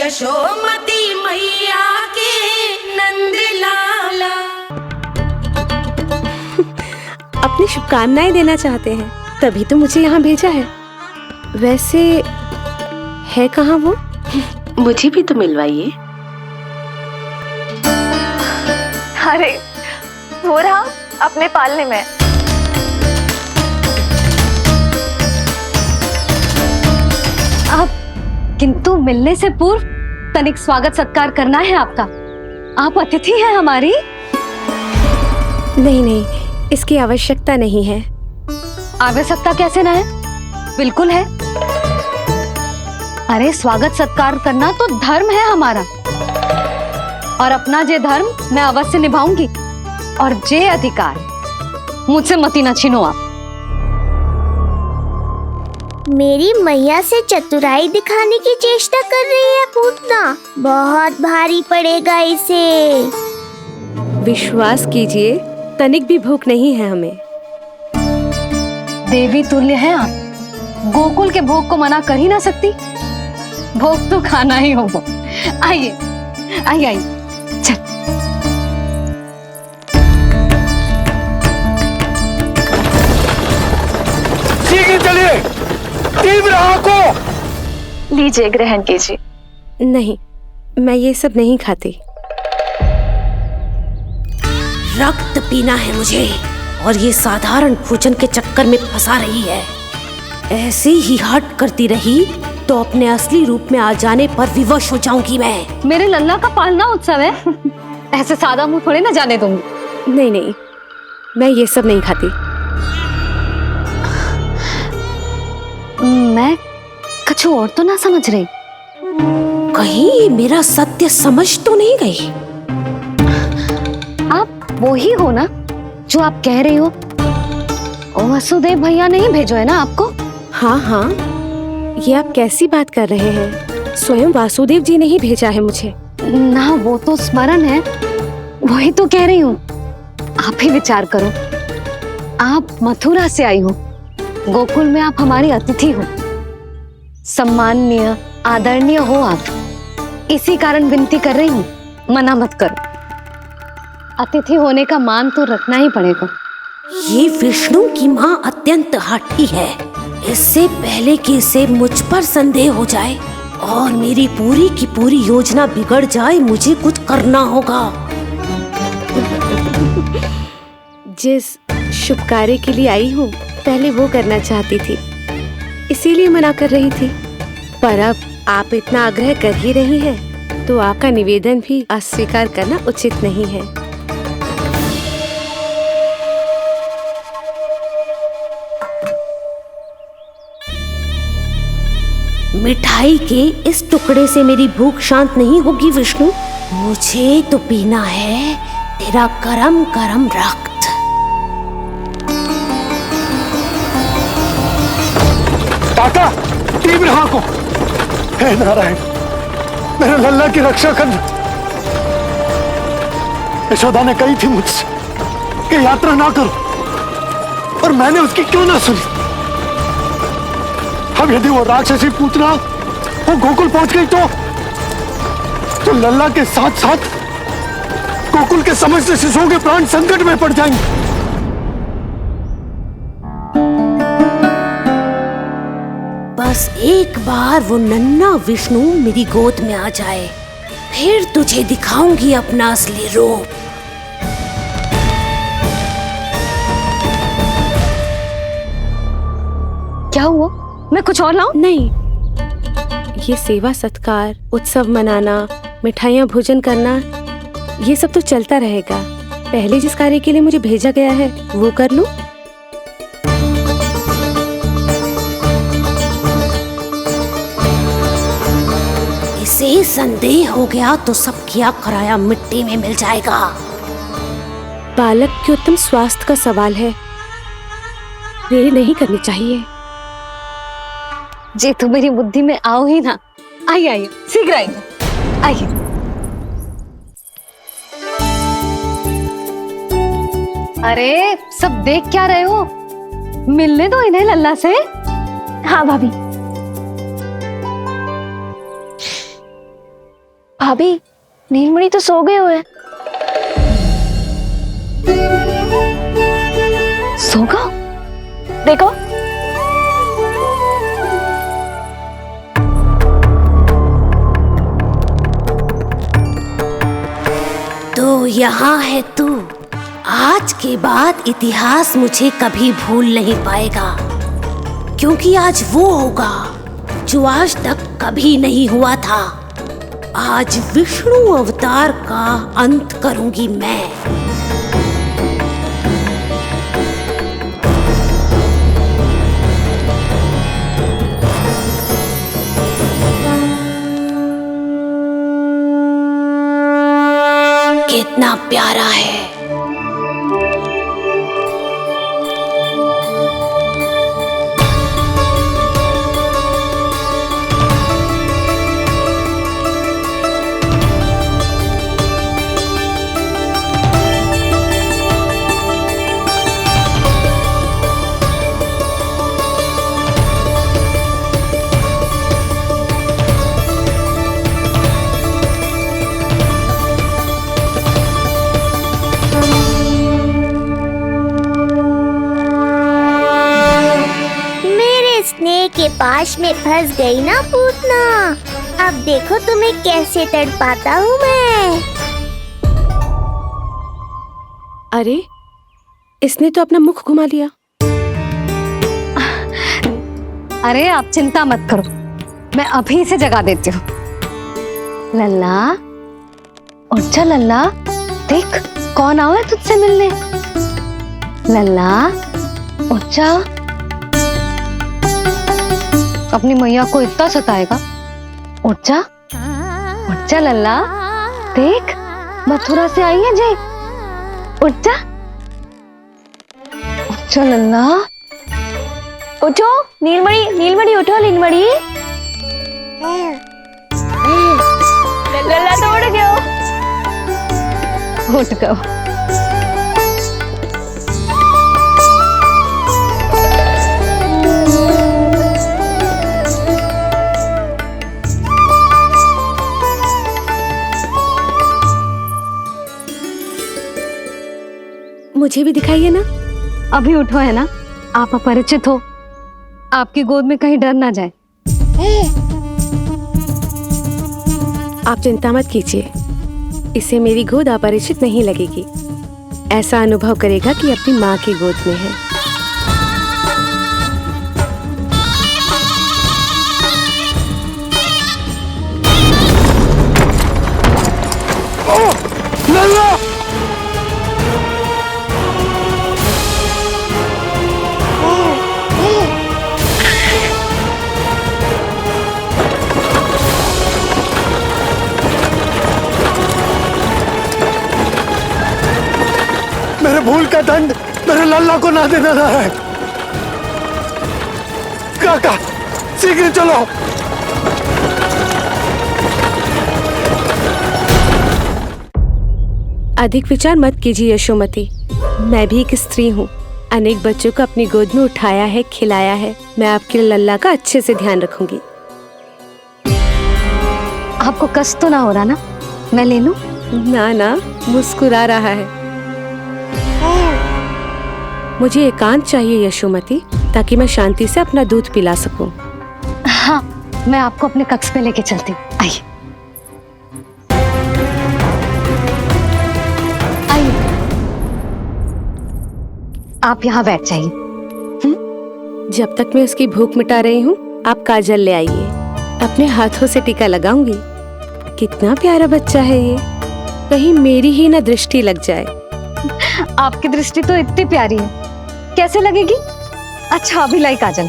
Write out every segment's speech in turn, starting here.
यशोमती मैया के नंद लाला। अपनी शुभकामनाएं देना चाहते हैं, तभी तो मुझे यहाँ भेजा है। वैसे है कहाँ वो? मुझे भी तो मिलवाइए। अरे वो रहा अपने पालने में। आप किंतु मिलने से पूर्व तनिक स्वागत सत्कार करना है आपका। आप अतिथि हैं हमारी। नहीं नहीं, इसकी आवश्यकता नहीं है। आवश्यकता कैसे ना है? बिल्कुल है। अरे स्वागत सत्कार करना तो धर्म है हमारा, और अपना जे धर्म मैं अवश्य निभाऊंगी, और जे अधिकार मुझसे मती न छीनो आप। मेरी मैया से चतुराई दिखाने की चेष्टा कर रही है पूतना। बहुत भारी पड़ेगा इसे। विश्वास कीजिए, तनिक भी भूख नहीं है हमें। देवी तुल्य हैं आप, गोकुल के भोग को मना कर ही ना सकती। भोग तो खाना ही होगा। आइए आइए आइए, चल। शीघ्र चलिए, तीव्र आंखों। लीजिए, ग्रहण कीजिए। नहीं, मैं ये सब नहीं खाती। रक्त पीना है मुझे, और ये साधारण भोजन के चक्कर में फंसा रही है। ऐसे ही हट करती रही तो अपने असली रूप में आ जाने पर विवश हो जाऊंगी मैं। मेरे लल्ला का पालना उत्सव है, ऐसे सादा मुंह थोड़े ना जाने दूंगी। नहीं नहीं, मैं ये सब नहीं खाती। मैं कुछ और तो ना समझ रही। कहीं ये मेरा सत्य समझ तो नहीं गई? आप वो ही हो ना जो आप कह रही हो? ओ वसुदेव भैया नहीं भेजो है ना आपको? हाँ हाँ, ये आप कैसी बात कर रहे हैं? स्वयं वासुदेव जी ने ही भेजा है मुझे। ना वो तो स्मरण है, वही तो कह रही हूँ। आप ही विचार करो, आप मथुरा से आई हो, गोकुल में आप हमारी अतिथि हो, सम्माननीय आदरणीय हो आप। इसी कारण विनती कर रही हूँ, मना मत करो। अतिथि होने का मान तो रखना ही पड़ेगा। ये विष्णु की माँ अत्यंत हठी है। इससे पहले कि इसे मुझ पर संदेह हो जाए और मेरी पूरी की पूरी योजना बिगड़ जाए, मुझे कुछ करना होगा। जिस शुभ कार्य के लिए आई हूँ, पहले वो करना चाहती थी, इसीलिए मना कर रही थी। पर अब आप इतना आग्रह कर ही रही हैं, तो आपका निवेदन भी अस्वीकार करना उचित नहीं है। मिठाई के इस टुकड़े से मेरी भूख शांत नहीं होगी विष्णु। मुझे तो पीना है तेरा गरम गरम रक्त। काका, तीव्र आंखों। हे नारायण, मेरे लल्ला की रक्षा करना। यशोदा ने कही थी मुझसे कि यात्रा ना करो, और मैंने उसकी क्यों ना सुनी। अब यदि वो राक्षसी पूतना वो गोकुल पहुंच गई तो लल्ला के साथ साथ गोकुल के समस्त शिशुओं के प्राण संकट में पड़ जाएंगे। बस एक बार वो नन्हा विष्णु मेरी गोद में आ जाए, फिर तुझे दिखाऊंगी अपना असली रूप। क्या हुआ? मैं कुछ और लाऊं? नहीं, ये सेवा सत्कार, उत्सव मनाना, मिठाइयाँ भोजन करना, ये सब तो चलता रहेगा। पहले जिस कार्य के लिए मुझे भेजा गया है वो कर लूं। इसे संदेह हो गया तो सब किया कराया मिट्टी में मिल जाएगा। बालक के उत्तम स्वास्थ्य का सवाल है, देरी नहीं करनी चाहिए। जे तो मेरी बुद्धि में आओ ही ना। आइए आइए, शीघ्र आइए, आइए। अरे सब देख क्या रहे हो? मिलने दो इन्हें लल्ला से। हाँ भाभी। भाभी, नीलमणि तो सो गए हुए। सो गया? देखो। तो यहाँ है तू। आज के बाद इतिहास मुझे कभी भूल नहीं पाएगा, क्योंकि आज वो होगा जो आज तक कभी नहीं हुआ था। आज विष्णु अवतार का अंत करूंगी मैं। कितना प्यारा है। स्नेह के पास में फंस गई ना पूतना। अब देखो तुम्हें कैसे तड़पाता हूँ मैं। अरे, इसने तो अपना मुख घुमा लिया। अरे आप चिंता मत करो, मैं अभी से जगा देती हूँ। लल्ला, उठ जा लल्ला, देख कौन आया तुझसे मिलने। लल्ला, उठ जा। अपनी मैया को इतना सताएगा। उठ जा लल्ला, देख मथुरा से आई है जय। उठ जा लल्ला, उठो। नीलमणि उठो। नीलमणि, लल्ला तो उठ गया। उठ गया। मुझे भी दिखाइए ना। अभी उठो है ना, आप अपरिचित हो, आपकी गोद में कहीं डर ना जाए। आप चिंता मत कीजिए, इसे मेरी गोद अपरिचित नहीं लगेगी। ऐसा अनुभव करेगा कि अपनी माँ की गोद में है। मेरे भूल का दंड मेरे लल्ला को ना देना है। काका, शीघ्र चलो। अधिक विचार मत कीजिए यशोमती, मैं भी एक स्त्री हूँ। अनेक बच्चों को अपनी गोद में उठाया है, खिलाया है। मैं आपके लल्ला का अच्छे से ध्यान रखूंगी। आपको कष्ट तो ना हो रहा ना? मैं ले लूं? ना, मुस्कुरा रहा है। मुझे एकांत चाहिए यशोमती, ताकि मैं शांति से अपना दूध पिला सकूं। हाँ, मैं आपको अपने कक्ष में लेके चलती हूँ। आइए। आप यहाँ बैठ जाइए। जब तक मैं उसकी भूख मिटा रही हूँ, आप काजल ले आइए। अपने हाथों से टीका लगाऊंगी। कितना प्यारा बच्चा है ये, कहीं मेरी ही ना दृष्टि लग जाए। आपकी दृष्टि तो इतनी प्यारी है, कैसे लगेगी? अच्छा, अभी लाई काजल।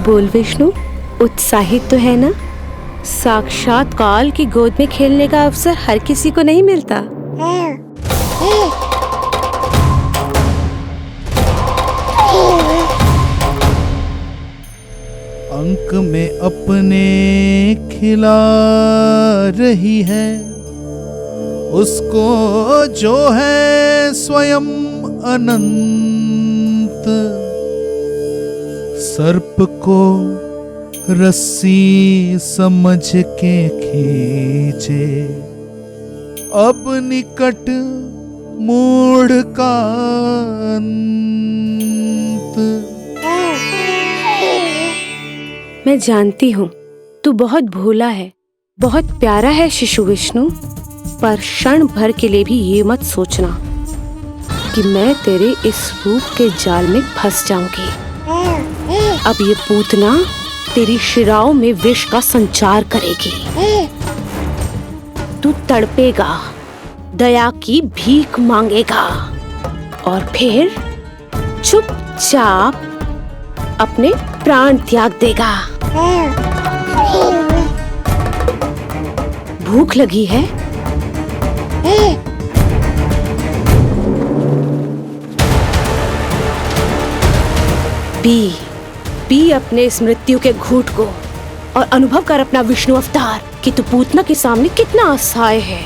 बोल विष्णु, उत्साहित तो है ना? साक्षात काल की गोद में खेलने का अवसर हर किसी को नहीं मिलता। अंक में अपने खिला रही है, उसको जो है स्वयं अनंत। सर्प को रस्सी समझ के खींचे, अब निकट मूढ़ का अंत। मैं जानती हूँ तू बहुत भोला है, बहुत प्यारा है शिशु विष्णु, पर क्षण भर के लिए भी ये मत सोचना कि मैं तेरे इस रूप के जाल में फंस जाऊंगी। अब ये पूतना तेरी शिराओं में विष का संचार करेगी। तू तड़पेगा, दया की भीख मांगेगा और फिर चुपचाप अपने प्राण त्याग देगा। भूख लगी है? पी अपने इस मृत्यु के घूंट को और अनुभव कर अपना विष्णु अवतार कि तू पूतना के सामने कितना असहाय है।